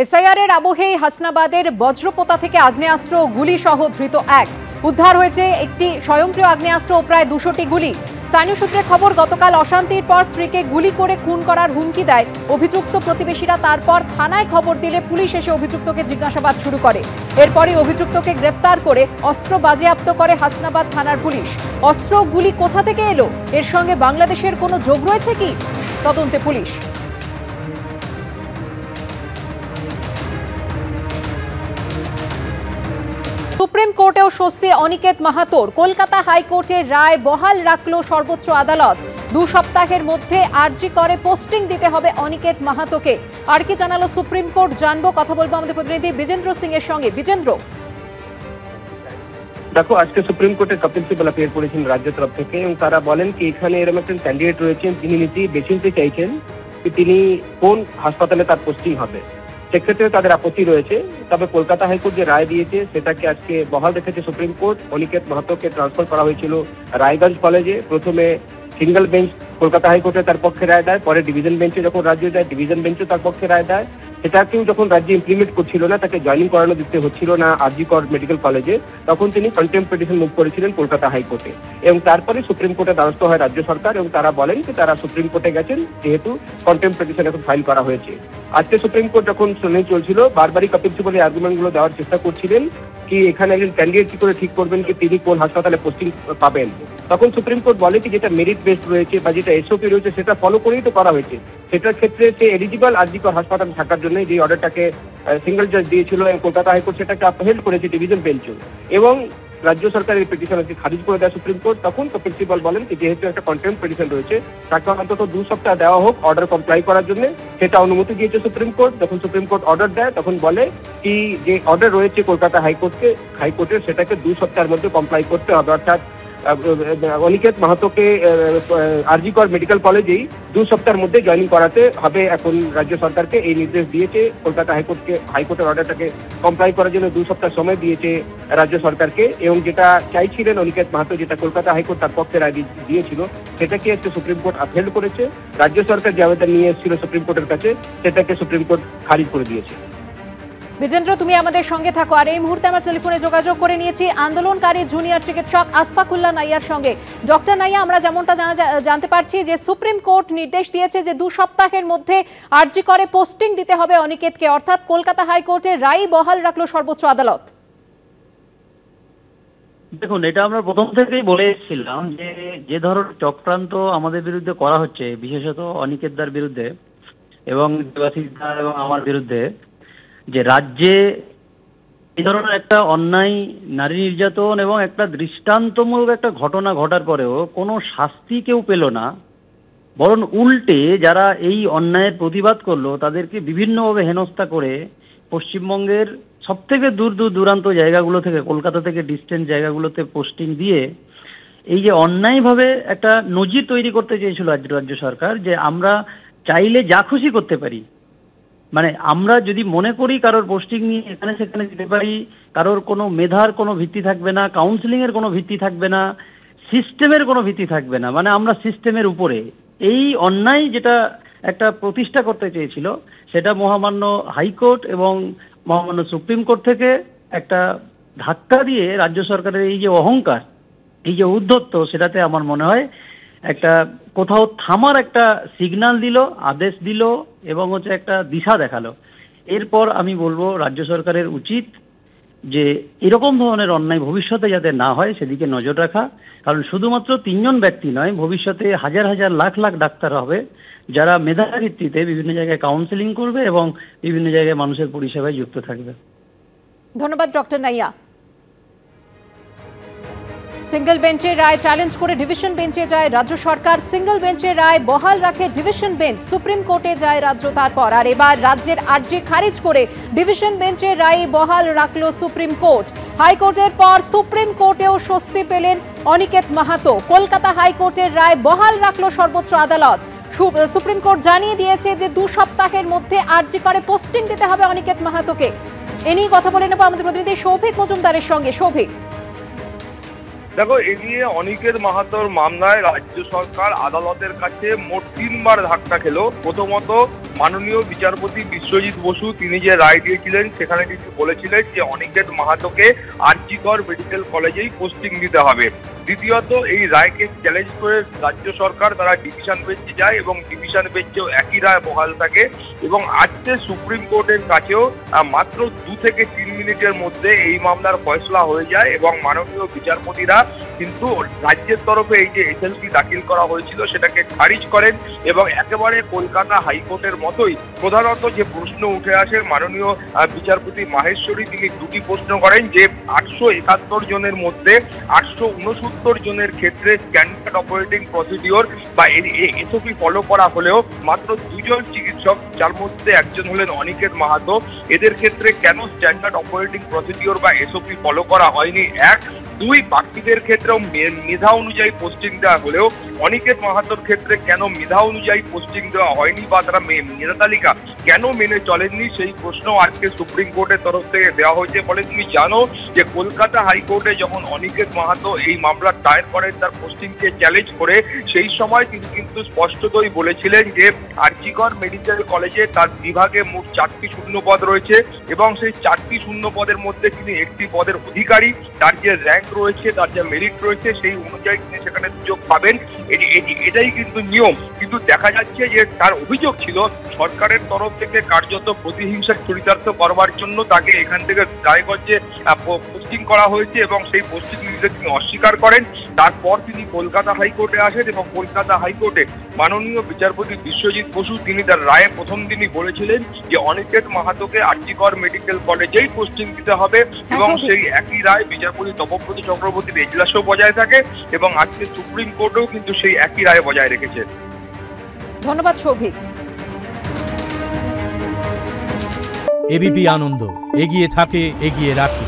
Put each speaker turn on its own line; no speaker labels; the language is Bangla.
এসআইআর এর আবহে হাসনাবাদের বজ্রপোতা থেকে আগ্নেয়াস্ত্র গুলি সহ ধৃত এক উদ্ধার হয়েছে একটি স্বয়ংক্রিয় আগ্নেয়াস্ত্র ও প্রায় 200টি গুলি। স্থানীয় সূত্রে খবর, গতকাল অশান্তির পর স্ত্রীকে গুলি করে খুন করার হুমকি দেয় অভিযুক্ত প্রতিবেশীরা। তারপর থানায় খবর দিলে পুলিশ এসে অভিযুক্তকে জিজ্ঞাসাবাদ শুরু করে। এরপরই অভিযুক্তকে গ্রেফতার করে অস্ত্র বাজেয়াপ্ত করে হাসনাবাদ থানার পুলিশ। অস্ত্র গুলি কোথা থেকে এলো, এর সঙ্গে বাংলাদেশের কোনো যোগ রয়েছে কি, তদন্তে পুলিশ। সুপ্রিম কোর্টেও স্বস্তি অনিকেত মাহাতোর। কলকাতা হাইকোর্টের রায় বহাল রাখল সর্বোচ্চ আদালত। 2 সপ্তাহের মধ্যে আরজি করে পোস্টিং দিতে হবে অনিকেত মাহাতোকে। আর কি জানালো সুপ্রিম কোর্ট, জানবো। কথা বলবো আমাদের প্রতিনিধি বিজেন্দ্র সিং এর সঙ্গে। বিজেন্দ্র,
দেখো, আজকে সুপ্রিম কোর্টে কপিল সিবাল অ্যাপিয়ার করেছেন রাজ্যের তরফ থেকে এবং তারা বলেন কি এখানে এরকম একজন ক্যান্ডিডেট রয়েছেন, তিনি নিজেই বেছে নিতে চাইছেন যে তিনি কোন হাসপাতালে তার পোস্টিং হবে। সেক্ষেত্রে তাদের আপত্তি রয়েছে। তবে কলকাতা হাইকোর্ট যে রায় দিয়েছে সেটাকে আজকে বহাল রেখেছে সুপ্রিম কোর্ট। অনিকেত মাহাতোকে ট্রান্সফার করা হয়েছিল রায়গঞ্জ কলেজে। প্রথমে সিঙ্গেল বেঞ্চ কলকাতা হাইকোর্টে তার পক্ষে রায় দেয়, পরে ডিভিশন বেঞ্চে যখন রাজ্য যায় ডিভিশন বেঞ্চও তার পক্ষে রায় দেয়। সেটাকেও যখন রাজ্যে ইমপ্লিমেন্ট করছিল না, তাকে জয়েনিং করানো দিতে হচ্ছিল না আরজি কর মেডিকেল কলেজে, তখন তিনি কন্টেম্প পিটিশন মুভ করেছিলেন কলকাতা হাইকোর্টে। এবং তারপরে সুপ্রিম কোর্টে দ্বারস্থ হয় রাজ্য সরকার এবং তারা বলেন যে তারা সুপ্রিম কোর্টে গেছেন যেহেতু কন্টেম্প পিটিশন এখন ফাইল করা হয়েছে। আজকে সুপ্রিম কোর্ট যখন শুনানি চলছিল বারবারই কপিল সিবাল এই আর্গুমেন্টগুলো দেওয়ার চেষ্টা করছিলেন কি এখানে একজন ক্যান্ডিডেট কি করে ঠিক করবেন কি তিনি কোন হাসপাতালে পোস্টিং পাবেন। তখন সুপ্রিম কোর্ট বলে কি যেটা মেরিট বেসড রয়েছে বা যেটা এসওপি রয়েছে সেটা ফলো করেই তো করা হয়েছে। সেটার ক্ষেত্রে সে এলিজিবল আরজিকর হাসপাতালে থাকার জন্য যে অর্ডারটাকে সিঙ্গেল জাজ দিয়েছিল এবং কলকাতা হাইকোর্ট সেটাকে আপহেল্ড করেছে ডিভিশন বেঞ্চও, এবং রাজ্য সরকারের পিটিশনকে খারিজ করে দেয় সুপ্রিম কোর্ট। তখন কপিল সিবাল বলেন কি যেহেতু একটা কন্টেম্প পিটিশন রয়েছে তাকে অন্তত 2 সপ্তাহ দেওয়া হোক অর্ডার কমপ্লাই করার জন্য, সেটা অনুমতি দিয়েছে সুপ্রিম কোর্ট। যখন সুপ্রিম কোর্ট অর্ডার দেয় তখন বলে কি যে অর্ডার রয়েছে কলকাতা হাইকোর্টের সেটাকে 2 সপ্তাহের মধ্যে কমপ্লাই করতে হবে। অর্থাৎ অনিকেত মাহাতোকে আরজি কর মেডিকেল কলেজেই 2 সপ্তাহের মধ্যে জয়েনিং করাতে হবে। এখন রাজ্য সরকারকে এই নির্দেশ দিয়েছে কলকাতা হাইকোর্টের অর্ডারটাকে কমপ্লাই করার জন্য 2 সপ্তাহ সময় দিয়েছে রাজ্য সরকারকে। এবং যেটা চাইছিলেন অনিকেত মাহাতো, যেটা কলকাতা হাইকোর্ট তার পক্ষে রায় দিয়েছিল, সেটাকে আজকে সুপ্রিম কোর্ট আপহেল্ড করেছে। রাজ্য সরকার যে আবেদন নিয়ে এসেছিল সুপ্রিম কোর্টের কাছে সেটাকে সুপ্রিম কোর্ট খারিজ করে দিয়েছে।
বিজেন্দ্র, তুমি আমাদের সঙ্গে থাকো। আর এই মুহূর্তে আমরা টেলিফোনে যোগাযোগ করে নিয়েছি আন্দোলনকারী জুনিয়র চিকিৎসক আসফাকুল্লাহ নাইয়ার সঙ্গে। ডক্টর নাইয়া, আমরা যেমনটা জানতে পারছি যে সুপ্রিম কোর্ট নির্দেশ দিয়েছে যে 2 সপ্তাহের মধ্যে আরজি করে পোস্টিং দিতে হবে অনিকেতকে, অর্থাৎ কলকাতা হাইকোর্টের রায় বহাল রাখলো সর্বোচ্চ আদালত।
দেখুন, এটা আমরা প্রথম থেকেই বলে এসেছিলাম যে ধরনের চক্রান্ত আমাদের বিরুদ্ধে করা হচ্ছে, বিশেষত অনিকেতদার বিরুদ্ধে এবং দেবাশিসদার এবং আমার বিরুদ্ধে, যে রাজ্যে এই ধরনের একটা অন্যায় নারী নির্যাতন এবং একটা দৃষ্টান্তমূলক একটা ঘটনা ঘটার পরেও কোনো শাস্তি কেউ পেল না, বরং উল্টে যারা এই অন্যায়ের প্রতিবাদ করলো তাদেরকে বিভিন্নভাবে হেনস্থা করে পশ্চিমবঙ্গের সবথেকে দূরান্ত জায়গাগুলো থেকে, কলকাতা থেকে ডিস্টেন্স জায়গাগুলোতে পোস্টিং দিয়ে এই যে অন্যায়ভাবে একটা নজির তৈরি করতে চেয়েছিল রাজ্য সরকার, যে আমরা চাইলে যা খুশি করতে পারি, মানে আমরা যদি মনে করি কারোর পোস্টিং নিয়ে এখানে সেখানে যেতে পারি, কারোর কোনো মেধার কোনো ভিত্তি থাকবে না, কাউন্সিলিংয়ের কোনো ভিত্তি থাকবে না, সিস্টেমের কোনো ভিত্তি থাকবে না, মানে আমরা সিস্টেমের উপরে, এই অন্যায় যেটা একটা প্রতিষ্ঠা করতে চেয়েছিল সেটা মহামান্য হাইকোর্ট এবং মহামান্য সুপ্রিম কোর্ট থেকে একটা ধাক্কা দিয়ে রাজ্য সরকারের এই যে অহংকার, এই যে উদ্ধত্ত, সেটাতে আমার মনে হয় একটা কোথাও থামার একটা সিগন্যাল দিল, আদেশ দিল এবং একটা দিশা দেখালো। এরপর আমি বলবো রাজ্য সরকারের উচিত যে এরকম ধরনের অন্যায় ভবিষ্যতে যাতে না হয় সেদিকে নজর রাখা। কারণ শুধুমাত্র 3 জন ব্যক্তি নয়, ভবিষ্যতে হাজার হাজার লাখ লাখ ডাক্তার হবে যারা মেধার ভিত্তিতে বিভিন্ন জায়গায় কাউন্সেলিং করবে এবং বিভিন্ন জায়গায় মানুষের পরিষেবায় যুক্ত থাকবে।
ধন্যবাদ ডক্টর নাইয়া। সিঙ্গেল বেঞ্চের রায় চ্যালেঞ্জ করে ডিভিশন বেঞ্চে যায় রাজ্য সরকার। সিঙ্গেল বেঞ্চের রায় বহাল রাখে ডিভিশন বেঞ্চ, সুপ্রিম কোর্টে যায় রাজ্য। তারপর আর এবার রাজ্যের আর্জি খারিজ করে ডিভিশন বেঞ্চের রায় বহাল রাখলো সুপ্রিম কোর্ট। হাইকোর্টের পর সুপ্রিম কোর্টেও স্বস্তি পেলেন অনিকেত মাহাতো। কলকাতা হাইকোর্টের রায় বহাল রাখলো সর্বোচ্চ আদালত। সুপ্রিম কোর্ট জানিয়ে দিয়েছে যে 2 সপ্তাহের মধ্যে আর্জি করে পোস্টিং দিতে হবে অনিকেত মাহাতোকে। এ নিয়ে কথা বলে নেব আমাদের প্রতিনিধি সৌভিক মজুমদারের সঙ্গে। সৌভিক,
দেখো, এ নিয়ে অনিকেত মাহাতোর মামলায় রাজ্য সরকার আদালতের কাছে মোট 3বার ধাক্কা খেলো। প্রথমত মাননীয় বিচারপতি বিশ্বজিৎ বসু তিনি যে রায় দিয়েছিলেন সেখানে তিনি বলেছিলেন যে অনিকেত মাহাতোকে আর.জি. কর মেডিকেল কলেজেই পোস্টিং দিতে হবে। দ্বিতীয়ত এই রায়কে চ্যালেঞ্জ করে রাজ্য সরকার তারা ডিভিশন বেঞ্চে যায় এবং ডিভিশন বেঞ্চেও একই রায় বহাল থাকে এবং আজকে সুপ্রিম কোর্টের কাছেও মাত্র 2 থেকে 3 মিনিটের মধ্যে এই মামলার ফয়সলা হয়ে যায় এবং মাননীয় বিচারপতিরা কিন্তু রাজ্যের তরফে এই যে এসএলপি দাখিল করা হয়েছিল সেটাকে খারিজ করেন এবং একেবারে কলকাতা হাইকোর্টের মতোই প্রধানত যে প্রশ্ন উঠে আসে মাননীয় বিচারপতি মাহেশ্বরী তিনি দুটি প্রশ্ন করেন যে 871 জনের মধ্যে 869 জনের ক্ষেত্রে স্ট্যান্ডার্ড অপারেটিং প্রসিডিওর বা এসওপি ফলো করা হলেও মাত্র 2 জন চিকিৎসক যার মধ্যে একজন হলেন অনিকেত মাহাতো এদের ক্ষেত্রে কেন স্ট্যান্ডার্ড অপারেটিং প্রসিডিওর বা এসওপি ফলো করা হয়নি। 2 বাকিদের ক্ষেত্রেও মেধা অনুযায়ী পোস্টিং দেওয়া হলেও অনিকেত মাহাতোর ক্ষেত্রে কেন মেধা অনুযায়ী পোস্টিং দেওয়া হয়নি বা তারা মেধা তালিকা কেন মেনে চলেননি সেই প্রশ্ন আজকে সুপ্রিম কোর্টের তরফ থেকে দেওয়া হয়েছে। ফলে তুমি জানো যে কলকাতা হাইকোর্টে যখন অনিকেত মাহাতো এই মামলা দায়ের করেন তার পোস্টিংকে চ্যালেঞ্জ করে সেই সময় তিনি কিন্তু স্পষ্টতই বলেছিলেন যে আর.জি. কর মেডিকেল কলেজে তার বিভাগে মোট 4টি শূন্য পদ রয়েছে এবং সেই 4টি শূন্য পদের মধ্যে তিনি একটি পদের অধিকারী, তার যে র্যাঙ্ক রয়েছে তার যে মেরিট রয়েছে সেই অনুযায়ী তিনি সেখানে সুযোগ পাবেন, এটাই কিন্তু নিয়ম। কিন্তু দেখা যাচ্ছে যে তার অভিযোগ ছিল সরকারের তরফ থেকে কার্যত প্রতিহিংসার চরিতার্থ করবার জন্য তাকে এখান থেকে রায়গঞ্জে পোস্টিং করা হয়েছে এবং সেই পোস্টিং নিতে তিনি অস্বীকার করেন। তারপর তিনি কলকাতা হাইকোর্টে আসেন এবং কলকাতা হাইকোর্টে মাননীয় বিচারপতি বিশ্বজিৎ বসু তিনি তার রায়ে প্রথম দিনই বলেছিলেন যে অনিকেত মাহাতোকে আর.জি. কর মেডিকেল কলেজেই পোস্টিং দিতে হবে এবং সেই একই রায় বিচারপতি তপব্রত চক্রবর্তীর এজলাসেও বজায় থাকে এবং আজকে সুপ্রিম কোর্টেও কিন্তু সেই একই রায় বজায় রেখেছে।
ধন্যবাদ সৌভিক।
এবিপি আনন্দ এগিয়ে থাকে, এগিয়ে রাখে।